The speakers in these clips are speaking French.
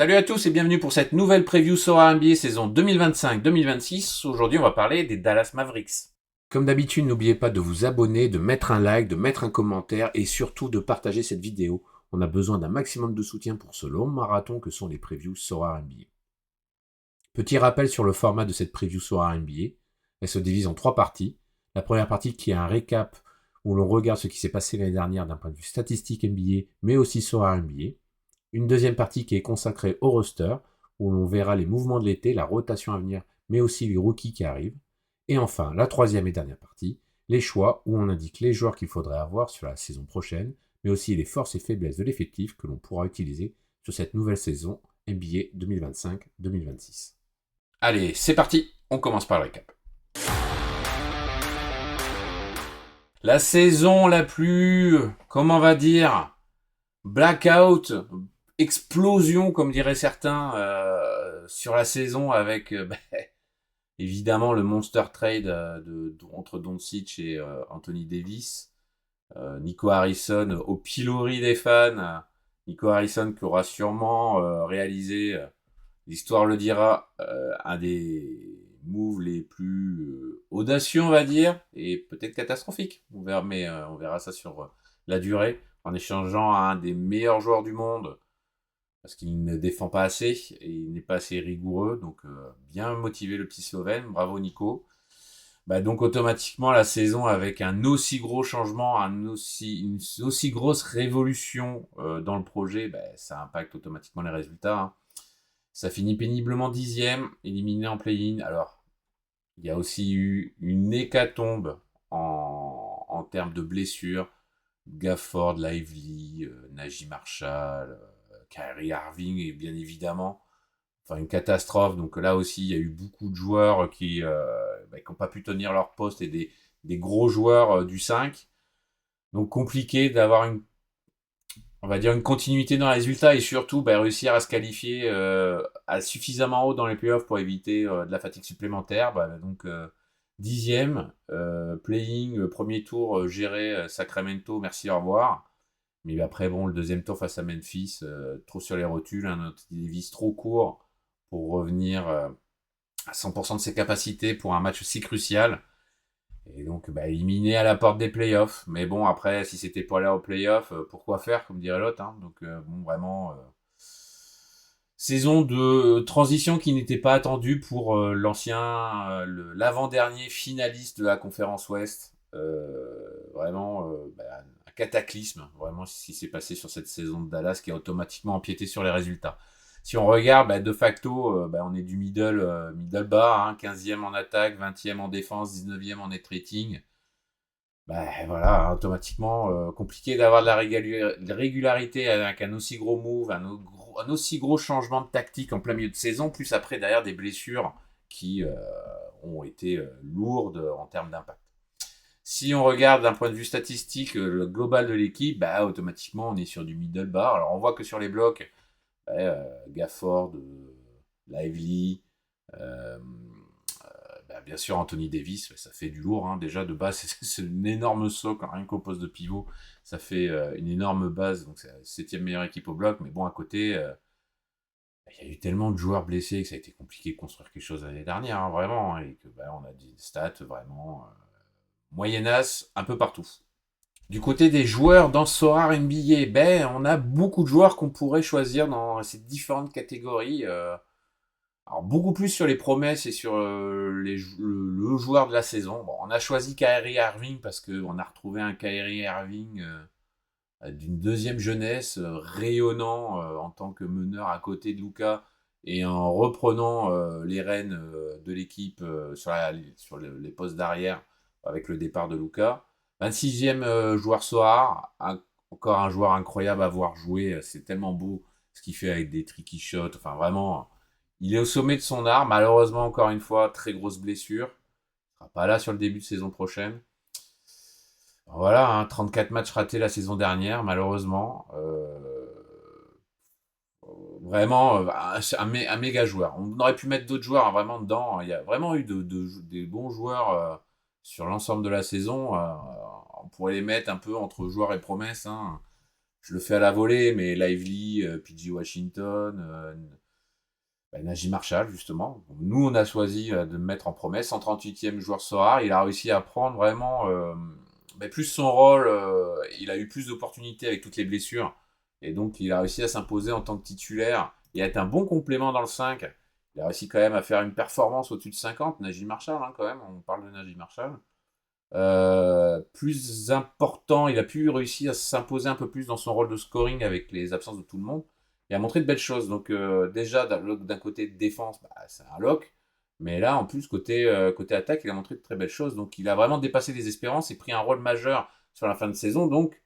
Salut à tous et bienvenue pour cette nouvelle preview Sora NBA saison 2025-2026. Aujourd'hui, on va parler des Dallas Mavericks. Comme d'habitude, n'oubliez pas de vous abonner, de mettre un like, de mettre un commentaire et surtout de partager cette vidéo. On a besoin d'un maximum de soutien pour ce long marathon que sont les previews Sora NBA. Petit rappel sur le format de cette preview Sora NBA. Elle se divise en 3 parties. La première partie qui est un récap où l'on regarde ce qui s'est passé l'année dernière d'un point de vue statistique NBA, mais aussi Sora NBA. Une deuxième partie qui est consacrée au roster, où l'on verra les mouvements de l'été, la rotation à venir, mais aussi les rookies qui arrivent. Et enfin, la troisième et dernière partie, les choix, où on indique les joueurs qu'il faudrait avoir sur la saison prochaine, mais aussi les forces et faiblesses de l'effectif que l'on pourra utiliser sur cette nouvelle saison NBA 2025-2026. Allez, c'est parti, on commence par le récap. La saison la plus, comment on va dire, blackout, explosion, comme diraient certains, sur la saison avec évidemment le monster trade entre Doncic et Anthony Davis. Nico Harrison au pilori des fans. Nico Harrison qui aura sûrement réalisé, l'histoire le dira, un des moves les plus audacieux, on va dire, et peut-être catastrophiques. On verra, mais on verra ça sur la durée, en échangeant à un des meilleurs joueurs du monde, parce qu'il ne défend pas assez et il n'est pas assez rigoureux. Donc bien motivé le petit Slovène, bravo Nico. Donc automatiquement la saison avec un aussi gros changement, une aussi grosse révolution dans le projet, ça impacte automatiquement les résultats. Hein. Ça finit péniblement 10e, éliminé en play-in. Alors il y a aussi eu une hécatombe en termes de blessures. Gafford, Lively, Najee Marshall, Kyrie Irving et bien évidemment, enfin une catastrophe. Donc là aussi, il y a eu beaucoup de joueurs qui n'ont pas pu tenir leur poste et des gros joueurs du 5. Donc compliqué d'avoir on va dire une continuité dans les résultats et surtout réussir à se qualifier à suffisamment haut dans les playoffs pour éviter de la fatigue supplémentaire. Donc 10e, playing, premier tour géré Sacramento, merci, au revoir. Mais après, bon, le deuxième tour face à Memphis, trop sur les rotules, un Davis trop court pour revenir à 100% de ses capacités pour un match si crucial. Et donc, éliminé à la porte des playoffs. Mais bon, après, si c'était pour aller aux playoffs, pourquoi faire, comme dirait l'autre. Hein. Donc, bon, vraiment, saison de transition qui n'était pas attendue pour l'avant-dernier finaliste de la conférence Ouest. Vraiment, un cataclysme, vraiment, ce qui s'est passé sur cette saison de Dallas qui a automatiquement empiété sur les résultats. Si on regarde, de facto, on est du middle bas, hein, 15e en attaque, 20e en défense, 19e en net rating. Voilà, hein, automatiquement, compliqué d'avoir de la régularité avec un aussi gros move, un aussi gros changement de tactique en plein milieu de saison, plus après derrière des blessures qui ont été lourdes en termes d'impact. Si on regarde d'un point de vue statistique le global de l'équipe, automatiquement on est sur du middle bar. Alors on voit que sur les blocs, Gafford, Lively, bien sûr Anthony Davis, ça fait du lourd. Hein. Déjà de base, c'est une énorme socle, rien qu'au poste de pivot, ça fait une énorme base. Donc c'est la 7e meilleure équipe au bloc. Mais bon, à côté, il y a eu tellement de joueurs blessés que ça a été compliqué de construire quelque chose l'année dernière, hein, vraiment. Et que on a des stats vraiment moyennas un peu partout. Du côté des joueurs dans Sora NBA, on a beaucoup de joueurs qu'on pourrait choisir dans ces différentes catégories. Alors beaucoup plus sur les promesses et sur le joueur de la saison. Bon, on a choisi Kyrie Irving parce qu'on a retrouvé un Kyrie Irving d'une deuxième jeunesse, rayonnant en tant que meneur à côté de Luka et en reprenant les rênes de l'équipe sur les postes d'arrière avec le départ de Luka. 26e joueur Soar, encore un joueur incroyable à voir jouer. C'est tellement beau ce qu'il fait avec des tricky shots. Enfin, vraiment, il est au sommet de son art. Malheureusement, encore une fois, très grosse blessure. Il sera pas là sur le début de saison prochaine. Voilà, hein, 34 matchs ratés la saison dernière, malheureusement. Vraiment, un méga joueur. On aurait pu mettre d'autres joueurs vraiment dedans. Il y a vraiment eu des bons joueurs sur l'ensemble de la saison. On pourrait les mettre un peu entre joueurs et promesses. Hein. je le fais à la volée, mais Lively, PG Washington, Najee Marshall, justement. Nous, on a choisi de le mettre en promesse. 138e joueur Sorar, il a réussi à prendre vraiment plus son rôle. Il a eu plus d'opportunités avec toutes les blessures. Et donc, il a réussi à s'imposer en tant que titulaire et à être un bon complément dans le 5. Il a réussi quand même à faire une performance au-dessus de 50. Najee Marshall, hein, quand même, on parle de Najee Marshall. Plus important, il a pu réussir à s'imposer un peu plus dans son rôle de scoring avec les absences de tout le monde et a montré de belles choses. Donc déjà d'un côté de défense, c'est un lock, mais là en plus côté attaque, il a montré de très belles choses. Donc il a vraiment dépassé les espérances et pris un rôle majeur sur la fin de saison. Donc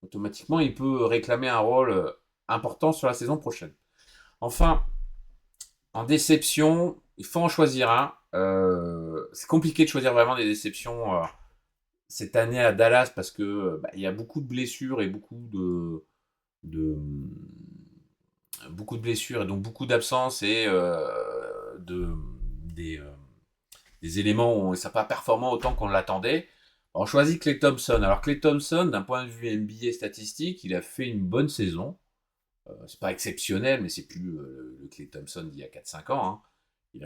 automatiquement, il peut réclamer un rôle important sur la saison prochaine. Enfin, en déception, il faut en choisir un. C'est compliqué de choisir vraiment des déceptions cette année à Dallas parce que il y a beaucoup de blessures et de beaucoup de blessures et donc beaucoup d'absences et des, euh, des éléments où ça n'a pas performant autant qu'on l'attendait. On choisit Klay Thompson. Alors Klay Thompson, d'un point de vue NBA statistique, il a fait une bonne saison. C'est pas exceptionnel, mais c'est plus le Klay Thompson d'il y a 4-5 ans. Hein. Il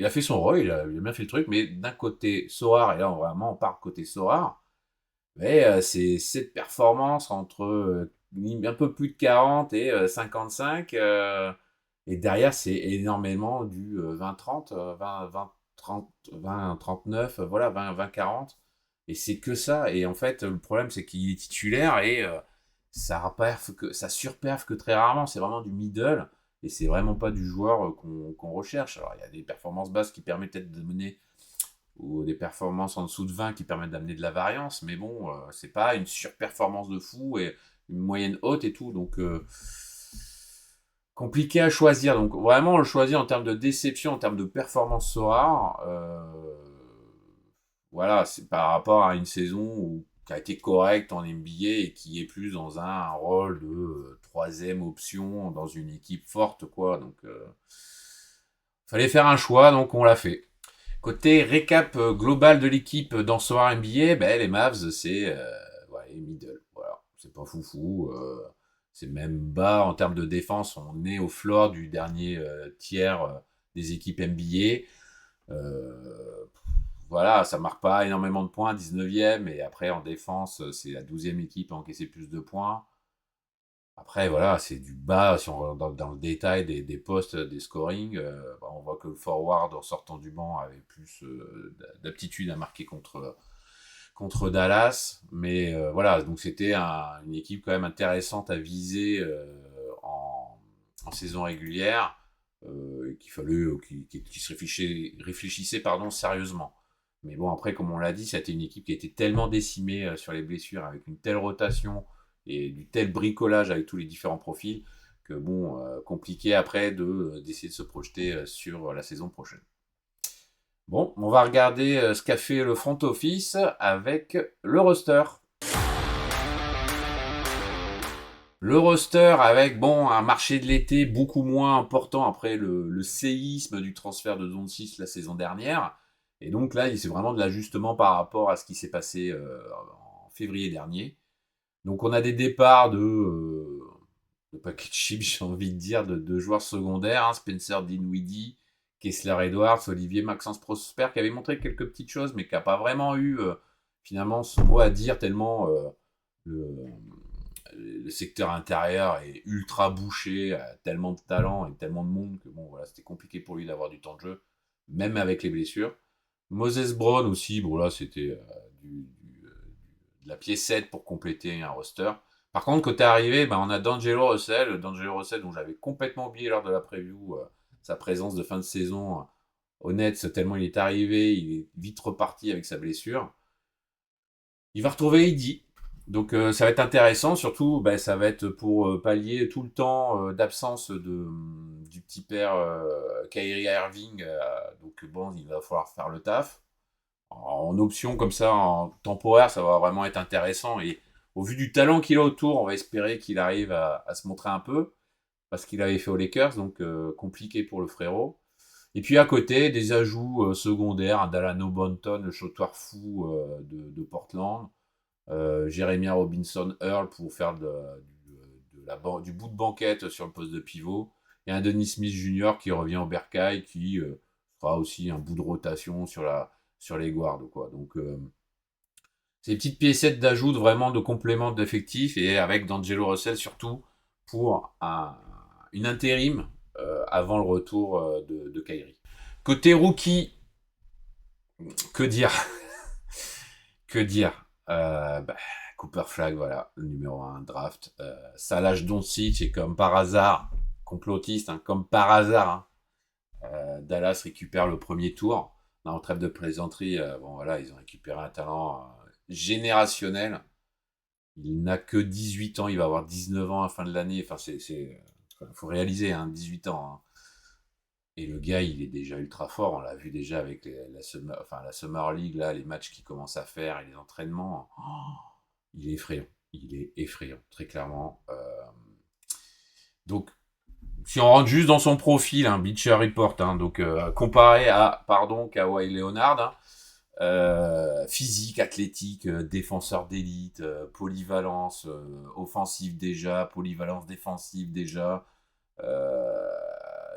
a fait son rôle, il a bien fait le truc, mais d'un côté Sorar, et là vraiment on part côté Sorar, mais c'est cette performance entre un peu plus de 40 et 55. Et derrière, c'est énormément du 20-30, 20-30, 20-39, voilà, 20-40. Et c'est que ça. Et en fait, le problème, c'est qu'il est titulaire et ça surperf que très rarement. C'est vraiment du middle. Et c'est vraiment pas du joueur qu'on recherche. Alors, il y a des performances basses qui permettent peut-être de mener ou des performances en dessous de 20 qui permettent d'amener de la variance, mais bon, c'est pas une surperformance de fou et une moyenne haute et tout, donc compliqué à choisir. Donc vraiment, on le choisit en termes de déception, en termes de performance Sorar. Voilà, c'est par rapport à une saison qui a été correcte en NBA et qui est plus dans un rôle de troisième option dans une équipe forte, quoi. Donc, fallait faire un choix, donc on l'a fait. Côté récap global de l'équipe dans Soir NBA, ben, les Mavs, c'est ouais, middle. Voilà. C'est pas foufou. C'est même bas en termes de défense. On est au floor du dernier tiers des équipes NBA. Voilà, ça marque pas énormément de points, 19e. Et après, en défense, c'est la 12e équipe à encaisser plus de points. Après, voilà, c'est du bas, si on va dans le détail des postes, des scorings, on voit que le forward, en sortant du banc, avait plus d'aptitude à marquer contre Dallas. Mais voilà, donc c'était une équipe quand même intéressante à viser en saison régulière, qu'il fallait, qui se réfléchissait pardon, sérieusement. Mais bon, après, comme on l'a dit, c'était une équipe qui était tellement décimée sur les blessures, avec une telle rotation et du tel bricolage avec tous les différents profils, que bon, compliqué après d'essayer de se projeter sur la saison prochaine. Bon, on va regarder ce qu'a fait le front office avec le roster. Le roster avec bon un marché de l'été beaucoup moins important après le séisme du transfert de Doncic la saison dernière. Et donc là, c'est vraiment de l'ajustement par rapport à ce qui s'est passé en février dernier. Donc on a des départs de paquet de chips, j'ai envie de dire, de joueurs secondaires, hein, Spencer Dinwiddie, Kessler Edwards, Olivier Maxence Prosper, qui avait montré quelques petites choses, mais qui n'a pas vraiment eu finalement son mot à dire tellement le, le secteur intérieur est ultra bouché, a tellement de talent et tellement de monde que bon voilà, c'était compliqué pour lui d'avoir du temps de jeu, même avec les blessures. Moses Brown aussi, bon là c'était de la piécette pour compléter un roster. Par contre, côté arrivé, on a D'Angelo Russell dont j'avais complètement oublié lors de la preview sa présence de fin de saison au Nets, tellement il est arrivé, il est vite reparti avec sa blessure. Il va retrouver Heidi. Donc ça va être intéressant, surtout ça va être pour pallier tout le temps d'absence du petit père Kyrie Irving. Donc bon, il va falloir faire le taf. En option comme ça, en temporaire, ça va vraiment être intéressant. Et au vu du talent qu'il a autour, on va espérer qu'il arrive à se montrer un peu. Parce qu'il avait fait aux Lakers, donc compliqué pour le frérot. Et puis à côté, des ajouts secondaires, un Dalano Banton, le shooter fou de Portland. Jeremiah Robinson Earl pour faire du bout de banquette sur le poste de pivot. Et un Dennis Smith Jr. qui revient au bercail, qui fera aussi un bout de rotation sur les guards, quoi. Donc, c'est des petites piécettes d'ajout, vraiment de complément d'effectifs, et avec D'Angelo Russell surtout pour une intérim avant le retour de Kyrie. Côté rookie, que dire Que dire Cooper Flag, voilà, le numéro 1 draft. Salaj Doncic, et comme par hasard, complotiste, hein, comme par hasard, hein, Dallas récupère le premier tour. En trêve de plaisanterie, bon voilà, ils ont récupéré un talent générationnel. Il n'a que 18 ans, il va avoir 19 ans à la fin de l'année. Enfin, faut réaliser, hein, 18 ans. Hein. Et le gars, il est déjà ultra fort. On l'a vu déjà avec la Summer League, là, les matchs qu'il commence à faire et les entraînements. Oh, il est effrayant. Il est effrayant, très clairement. Donc, si on rentre juste dans son profil, hein, Bleacher Report, hein, donc comparé à, Kawhi Leonard, hein, physique, athlétique, défenseur d'élite, polyvalence offensive déjà, polyvalence défensive déjà.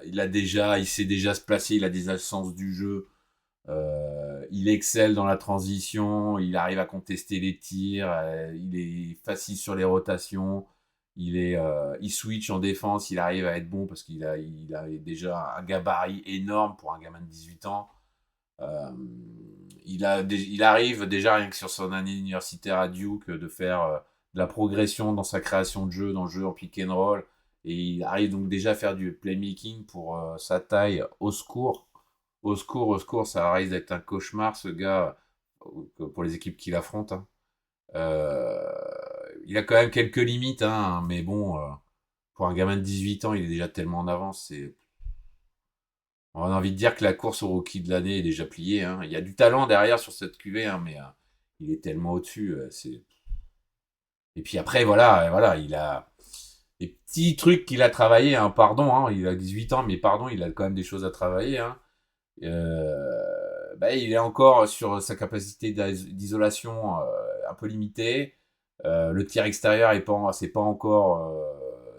Il sait déjà se placer, il a des sens du jeu. Il excelle dans la transition, il arrive à contester les tirs, il est facile sur les rotations, il switch en défense, il arrive à être bon parce qu'il a déjà un gabarit énorme pour un gamin de 18 ans. Il arrive déjà, rien que sur son année universitaire à Duke, de faire de la progression dans sa création de jeu, dans le jeu en pick and roll. Et il arrive donc déjà à faire du playmaking pour sa taille. Au secours. Au secours, au secours, ça risque d'être un cauchemar, ce gars, pour les équipes qu'il affronte. Hein. Il a quand même quelques limites, hein, mais bon, pour un gamin de 18 ans, il est déjà tellement en avance. On a envie de dire que la course au rookie de l'année est déjà pliée. Hein. Il y a du talent derrière sur cette QV, hein, mais il est tellement au-dessus. Et puis après, voilà, il a des petits trucs qu'il a travaillé. Hein, pardon, hein, il a 18 ans, mais pardon, il a quand même des choses à travailler. Hein. Il est encore sur sa capacité d'isolation un peu limitée. Le tir extérieur c'est pas encore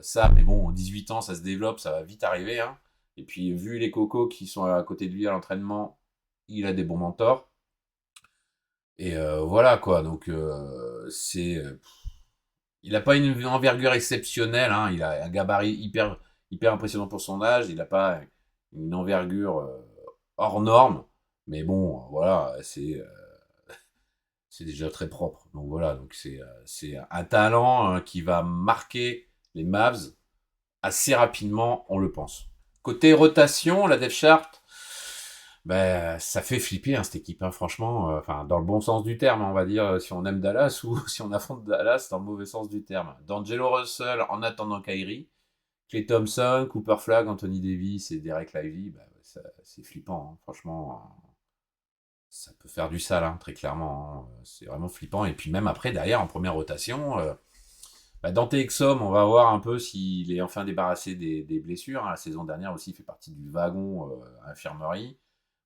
ça, mais bon, 18 ans, ça se développe, ça va vite arriver. Hein. Et puis, vu les cocos qui sont à côté de lui à l'entraînement, il a des bons mentors. Et voilà, quoi. Donc, il n'a pas une envergure exceptionnelle. Hein. Il a un gabarit hyper impressionnant pour son âge. Il n'a pas une envergure hors norme. Mais bon, voilà, c'est déjà très propre. Donc voilà, donc c'est un talent qui va marquer les Mavs assez rapidement, on le pense. Côté rotation, la depth chart, ça fait flipper hein, cette équipe, hein, franchement. Enfin, dans le bon sens du terme, on va dire, si on aime Dallas ou si on affronte Dallas, dans le mauvais sens du terme. D'Angelo Russell en attendant Kyrie, Klay Thompson, Cooper Flag, Anthony Davis et Derek Lively, c'est flippant, hein, franchement. Ça peut faire du sale, hein, très clairement. Hein. C'est vraiment flippant. Et puis même après, derrière, en première rotation, Dante Exum, on va voir un peu s'il est enfin débarrassé des blessures. Hein. La saison dernière aussi, il fait partie du wagon à infirmerie.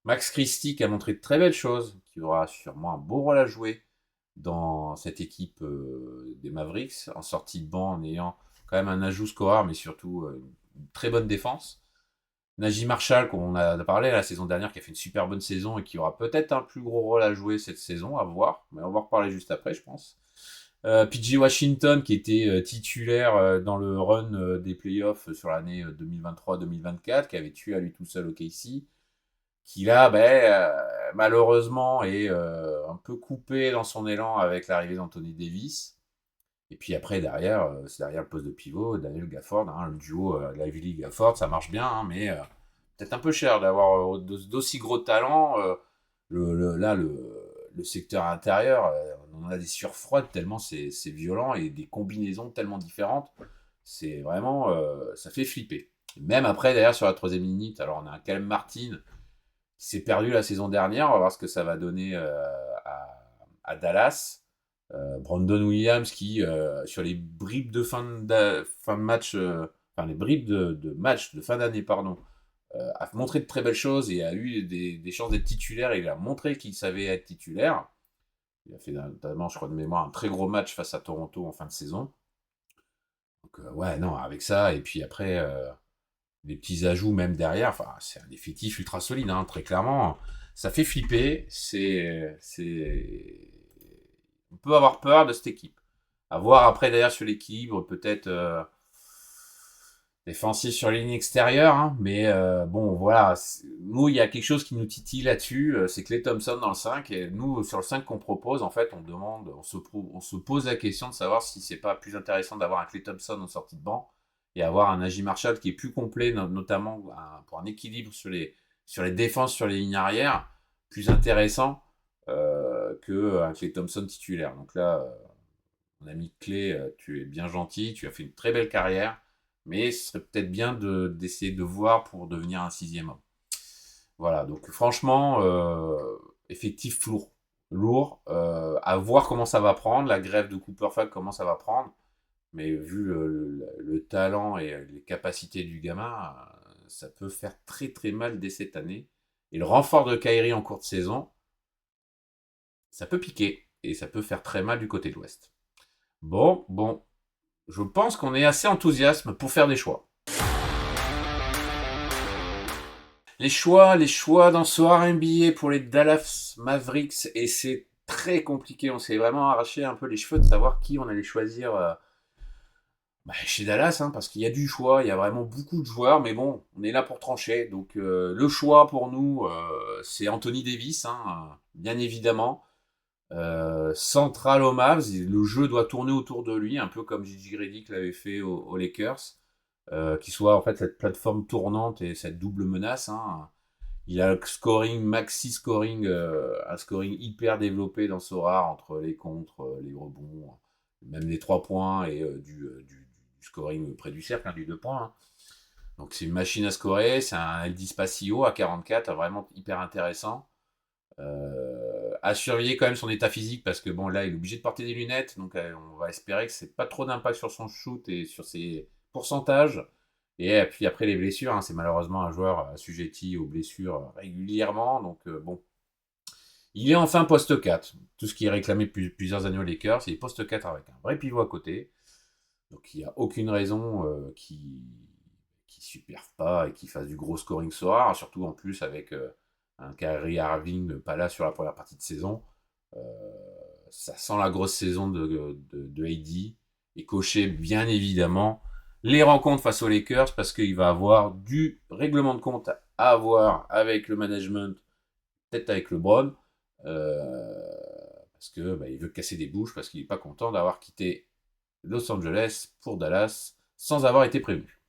Max Christie qui a montré de très belles choses, qui aura sûrement un beau rôle à jouer dans cette équipe des Mavericks, en sortie de banc, en ayant quand même un ajout scoreur, mais surtout une très bonne défense. Najee Marshall, qu'on a parlé la saison dernière, qui a fait une super bonne saison et qui aura peut-être un plus gros rôle à jouer cette saison, à voir. Mais on va en reparler juste après, je pense. PJ Washington, qui était titulaire dans le run des playoffs sur l'année 2023-2024, qui avait tué à lui tout seul au KC, qui là, malheureusement, est un peu coupé dans son élan avec l'arrivée d'Anthony Davis. Et puis après, c'est derrière le poste de pivot, Daniel Gafford, hein, le duo Lively-Gafford, ça marche bien, hein, mais peut-être un peu cher d'avoir d'aussi gros talents. Le secteur intérieur, on a des sueurs froides tellement c'est violent et des combinaisons tellement différentes. C'est vraiment, ça fait flipper. Même après, d'ailleurs, sur la troisième minute, alors on a un Caleb Martin qui s'est perdu la saison dernière. On va voir ce que ça va donner à Dallas. Brandon Williams qui, sur les bribes de fin de match, les bribes de match de fin d'année, pardon, a montré de très belles choses et a eu des chances d'être titulaire. Et il a montré qu'il savait être titulaire. Il a fait notamment, je crois de mémoire, un très gros match face à Toronto en fin de saison. Donc, ouais, non, avec ça, et puis après, des petits ajouts même derrière, enfin, c'est un effectif ultra solide, hein, très clairement. Ça fait flipper, on peut avoir peur de cette équipe. À voir après d'ailleurs sur l'équilibre, peut-être défensif sur la ligne extérieure, hein, mais bon, voilà. Nous, il y a quelque chose qui nous titille là-dessus, c'est Klay Thompson dans le 5, et nous, sur le 5 qu'on propose, en fait, on se pose la question de savoir si c'est pas plus intéressant d'avoir un Klay Thompson en sortie de banc et avoir un Najee Marshall qui est plus complet, notamment pour un équilibre sur les défenses sur les lignes arrière, plus intéressant qu'un Klay Thompson titulaire. Donc là, mon ami Clé, tu es bien gentil, tu as fait une très belle carrière, mais ce serait peut-être bien d'essayer de voir pour devenir un sixième homme. Voilà, donc franchement, effectif lourd. Lourd, à voir comment ça va prendre, la grève de Cooper Flag, comment ça va prendre, mais vu le talent et les capacités du gamin, ça peut faire très très mal dès cette année. Et le renfort de Kyrie en cours de saison, ça peut piquer, et ça peut faire très mal du côté de l'Ouest. Bon, je pense qu'on est assez enthousiaste pour faire des choix. Les choix dans ce soir NBA pour les Dallas Mavericks, et c'est très compliqué. On s'est vraiment arraché un peu les cheveux de savoir qui on allait choisir chez Dallas, hein, parce qu'il y a du choix, il y a vraiment beaucoup de joueurs, mais bon, on est là pour trancher. Donc le choix pour nous, c'est Anthony Davis, hein, bien évidemment. Central aux Mavs, le jeu doit tourner autour de lui, un peu comme Gigi Redick l'avait fait aux Lakers, qui soit en fait cette plateforme tournante et cette double menace, hein. Il a le scoring, maxi scoring, un scoring hyper développé dans Sora entre les contres, les rebonds, même les 3 points et du scoring près du cercle, hein, du 2 points, hein. Donc c'est une machine à scorer, c'est un Eldis Passio à 44, vraiment hyper intéressant. À surveiller quand même son état physique parce que bon là il est obligé de porter des lunettes, donc on va espérer que c'est pas trop d'impact sur son shoot et sur ses pourcentages. Et puis après les blessures, hein, c'est malheureusement un joueur assujetti aux blessures régulièrement, donc bon. Il est enfin poste 4, tout ce qui est réclamé depuis plusieurs années aux Lakers, il est poste 4 avec un vrai pivot à côté, donc il n'y a aucune raison qui superve pas et qui fasse du gros scoring ce soir, surtout en plus avec un Kyrie Irving pas là sur la première partie de saison. Euh, Ça sent la grosse saison de AD, et cocher bien évidemment les rencontres face aux Lakers parce qu'il va avoir du règlement de compte à avoir avec le management, peut-être avec LeBron, parce que il veut casser des bouches parce qu'il n'est pas content d'avoir quitté Los Angeles pour Dallas sans avoir été prévenu.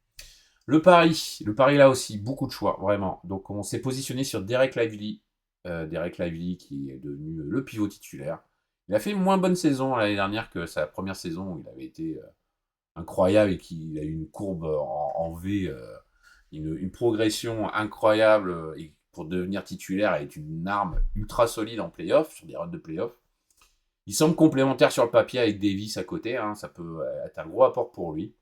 Le pari là aussi, beaucoup de choix, vraiment. Donc on s'est positionné sur Derek Lively. Derek Lively qui est devenu le pivot titulaire. Il a fait une moins bonne saison l'année dernière que sa première saison où il avait été incroyable et qu'il a eu une courbe en V, une progression incroyable et pour devenir titulaire et est une arme ultra solide en playoff, sur des runs de playoff. Il semble complémentaire sur le papier avec Davis à côté, hein, ça peut être un gros apport pour lui.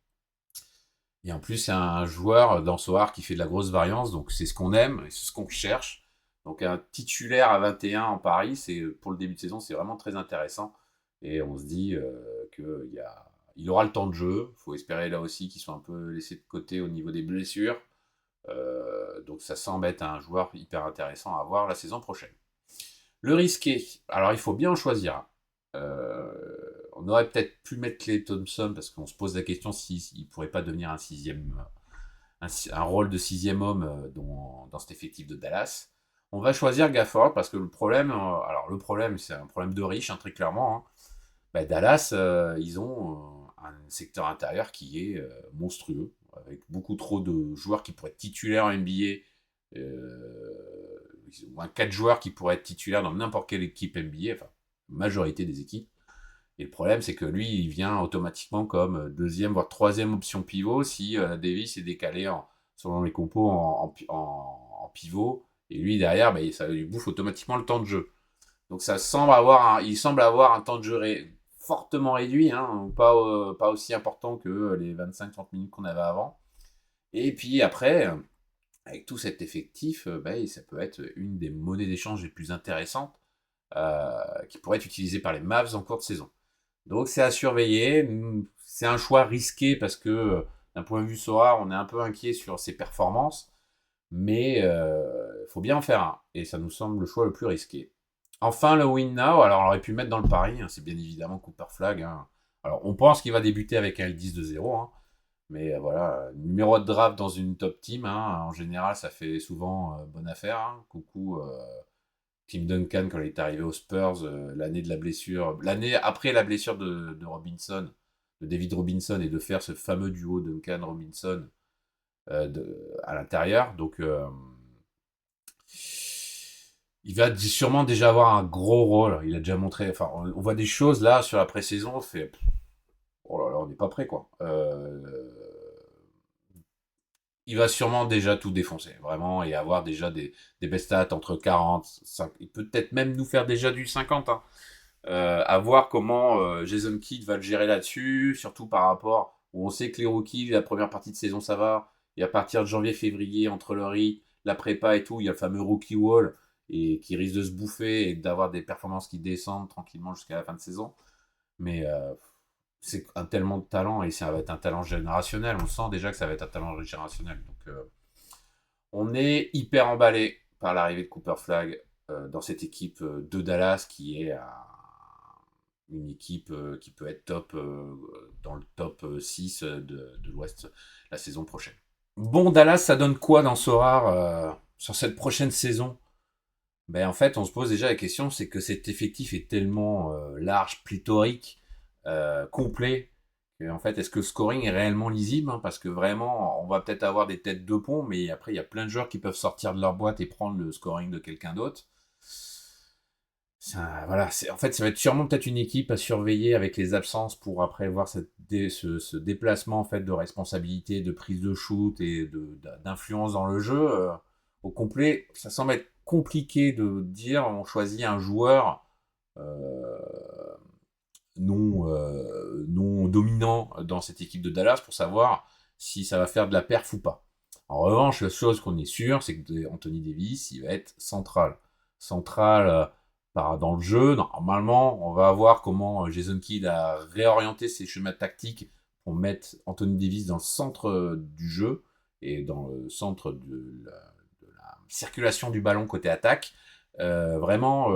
Et en plus, c'est un joueur dans Soar qui fait de la grosse variance, donc c'est ce qu'on aime, et c'est ce qu'on cherche. Donc un titulaire à 21 en Paris, c'est pour le début de saison, c'est vraiment très intéressant. Et on se dit il aura le temps de jeu. Il faut espérer là aussi qu'il soit un peu laissé de côté au niveau des blessures. Donc ça semble être un joueur hyper intéressant à voir la saison prochaine. Le risqué, alors il faut bien en choisir. On aurait peut-être pu mettre Klay Thompson parce qu'on se pose la question s'il ne pourrait pas devenir un rôle de sixième homme dans cet effectif de Dallas. On va choisir Gafford parce que le problème c'est un problème de riche, hein, très clairement, hein. Dallas, ils ont un secteur intérieur qui est monstrueux, avec beaucoup trop de joueurs qui pourraient être titulaires en NBA, ou un 4 joueurs qui pourraient être titulaires dans n'importe quelle équipe NBA, enfin, majorité des équipes. Et le problème, c'est que lui, il vient automatiquement comme deuxième, voire troisième option pivot si Davis est décalé selon les compos en pivot. Et lui, derrière, ça lui bouffe automatiquement le temps de jeu. Donc il semble avoir un temps de jeu fortement réduit, hein, pas aussi important que les 25-30 minutes qu'on avait avant. Et puis après, avec tout cet effectif, ça peut être une des monnaies d'échange les plus intéressantes qui pourrait être utilisée par les Mavs en cours de saison. Donc c'est à surveiller. C'est un choix risqué parce que d'un point de vue Sora, on est un peu inquiet sur ses performances, mais il faut bien en faire un. Et ça nous semble le choix le plus risqué. Enfin, le win now, alors on aurait pu mettre dans le pari, hein, c'est bien évidemment Cooper Flag. Hein. Alors on pense qu'il va débuter avec un L10 de 0, hein, mais voilà, numéro de draft dans une top team, hein, en général ça fait souvent bonne affaire. Hein. Coucou Tim Duncan quand il est arrivé aux Spurs, l'année de la blessure, l'année après la blessure de Robinson, de David Robinson, et de faire ce fameux duo Duncan-Robinson à l'intérieur. Donc il va sûrement déjà avoir un gros rôle. Il a déjà montré, enfin on voit des choses là sur la pré-saison, on fait oh là là, on n'est pas prêt quoi. Il va sûrement déjà tout défoncer, vraiment, et avoir déjà des best stats entre 40, 5, il peut peut-être même nous faire déjà du 50. Hein. À voir comment Jason Kidd va le gérer là-dessus, surtout par rapport où on sait que les rookies, la première partie de saison, ça va. Et à partir de janvier-février, entre le RI, la prépa et tout, il y a le fameux rookie wall et qui risque de se bouffer et d'avoir des performances qui descendent tranquillement jusqu'à la fin de saison. Mais c'est un tellement de talent et ça va être un talent générationnel. On sent déjà que ça va être un talent générationnel. Donc on est hyper emballé par l'arrivée de Cooper Flag dans cette équipe de Dallas qui est une équipe qui peut être top dans le top 6 de l'Ouest la saison prochaine. Bon, Dallas, ça donne quoi dans Sorare sur cette prochaine saison? Ben, en fait, on se pose déjà la question, c'est que cet effectif est tellement large, pléthorique, complet, que, en fait, est-ce que le scoring est réellement lisible? Hein, parce que vraiment, on va peut-être avoir des têtes de pont, mais après, il y a plein de joueurs qui peuvent sortir de leur boîte et prendre le scoring de quelqu'un d'autre. Voilà, en fait, ça va être sûrement peut-être une équipe à surveiller avec les absences pour après voir ce déplacement en fait de responsabilité, de prise de shoot et d'influence dans le jeu au complet. Ça semble être compliqué de dire on choisit un joueur euh, non dominant dans cette équipe de Dallas pour savoir si ça va faire de la perf ou pas. En revanche, la chose qu'on est sûr, c'est que Anthony Davis, il va être central. Central dans le jeu. Normalement, on va voir comment Jason Kidd a réorienté ses schémas tactiques pour mettre Anthony Davis dans le centre du jeu et dans le centre de la circulation du ballon côté attaque. Vraiment,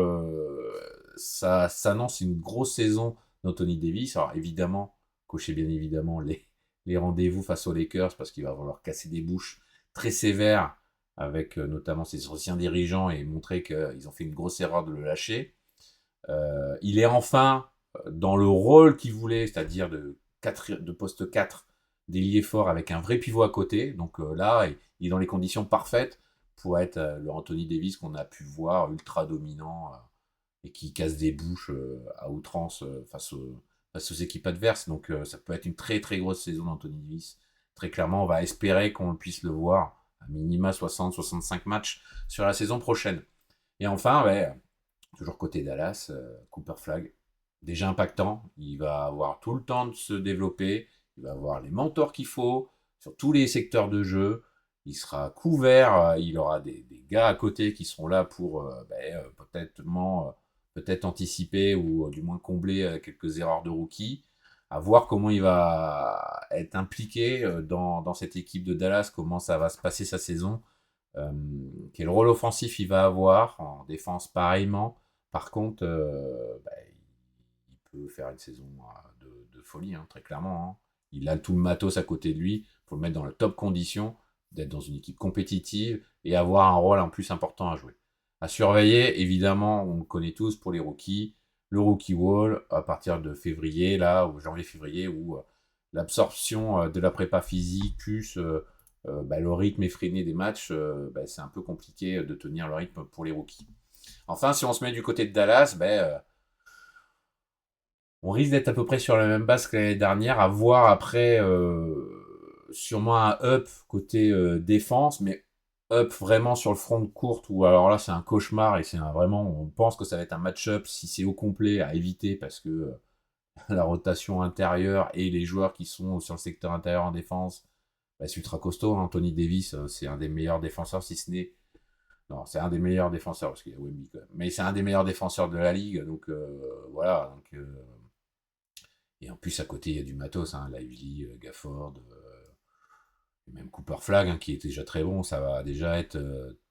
ça s'annonce une grosse saison d'Anthony Davis. Alors évidemment, cochez bien évidemment les rendez-vous face aux Lakers parce qu'il va falloir casser des bouches très sévères avec notamment ses anciens dirigeants et montrer qu'ils ont fait une grosse erreur de le lâcher. Il est enfin dans le rôle qu'il voulait, c'est-à-dire de poste 4 d'ailier fort avec un vrai pivot à côté. Donc là, il est dans les conditions parfaites pour être le Anthony Davis qu'on a pu voir ultra dominant et qui casse des bouches à outrance face aux équipes adverses. Donc ça peut être une très très grosse saison d'Anthony Davis. Très clairement, on va espérer qu'on puisse le voir à minima 60-65 matchs sur la saison prochaine. Et enfin, ouais, toujours côté Dallas, Cooper Flag, déjà impactant. Il va avoir tout le temps de se développer. Il va avoir les mentors qu'il faut sur tous les secteurs de jeu. Il sera couvert. Il aura des gars à côté qui seront là pour peut-être anticiper ou du moins combler quelques erreurs de rookie. À voir comment il va être impliqué dans cette équipe de Dallas, comment ça va se passer sa saison. Euh, Quel rôle offensif il va avoir, en défense pareillement. Par contre, il peut faire une saison de folie, hein, très clairement. Hein. Il a tout le matos à côté de lui, il faut le mettre dans la top condition, d'être dans une équipe compétitive et avoir un rôle en plus important à jouer. À surveiller, évidemment, on le connaît tous pour les rookies, le rookie wall à partir de février, là, ou janvier-février, où l'absorption de la prépa physique plus le rythme effréné des matchs, c'est un peu compliqué de tenir le rythme pour les rookies. Enfin, si on se met du côté de Dallas, on risque d'être à peu près sur la même base que l'année dernière, à voir après sûrement un up côté défense, mais up vraiment sur le front de courte, où alors là c'est un cauchemar et vraiment, on pense que ça va être un match-up si c'est au complet à éviter parce que la rotation intérieure et les joueurs qui sont sur le secteur intérieur en défense, c'est ultra costaud. Hein. Anthony Davis, c'est un des meilleurs défenseurs, si ce n'est. Non, c'est un des meilleurs défenseurs, parce qu'il y a Wemby quand même. Mais c'est un des meilleurs défenseurs de la ligue, donc voilà. Donc, Et en plus, à côté, il y a du matos, hein, Lively, Gafford, et même Cooper Flag, hein, qui est déjà très bon. Ça va déjà être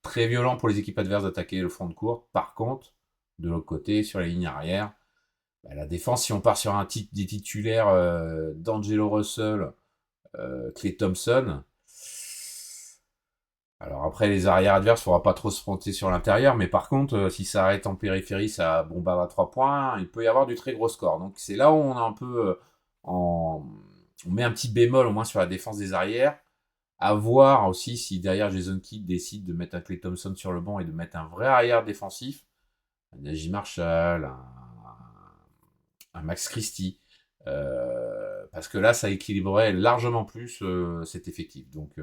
très violent pour les équipes adverses d'attaquer le front de court. Par contre, de l'autre côté, sur les lignes arrière, bah, la défense, si on part sur des titulaires d'Angelo Russell, Klay Thompson, alors après, les arrières adverses, il ne faudra pas trop se fronter sur l'intérieur, mais par contre, si ça arrête en périphérie, ça bombarde à 3 points, il peut y avoir du très gros score. Donc c'est là où on a un peu on met un petit bémol au moins sur la défense des arrières. À voir aussi si derrière Jason Kidd décide de mettre un Klay Thompson sur le banc et de mettre un vrai arrière défensif, un Najee Marshall, un Max Christie. Parce que là, ça équilibrerait largement plus cet effectif. Donc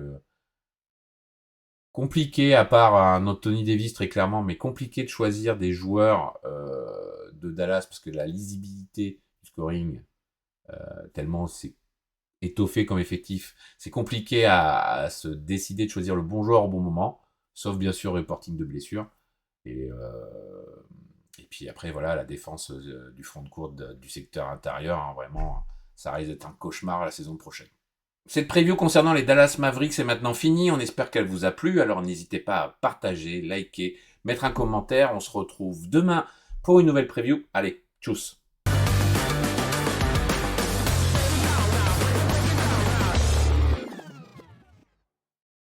compliqué, à part un Anthony Davis très clairement, mais compliqué de choisir des joueurs de Dallas parce que la lisibilité du scoring, tellement c'est étoffé comme effectif, c'est compliqué à se décider de choisir le bon joueur au bon moment, sauf bien sûr reporting de blessures. Et puis après, voilà, la défense du front de court du secteur intérieur, hein, vraiment, ça risque d'être un cauchemar la saison prochaine. Cette preview concernant les Dallas Mavericks est maintenant finie. On espère qu'elle vous a plu. Alors n'hésitez pas à partager, liker, mettre un commentaire. On se retrouve demain pour une nouvelle preview. Allez, tchuss!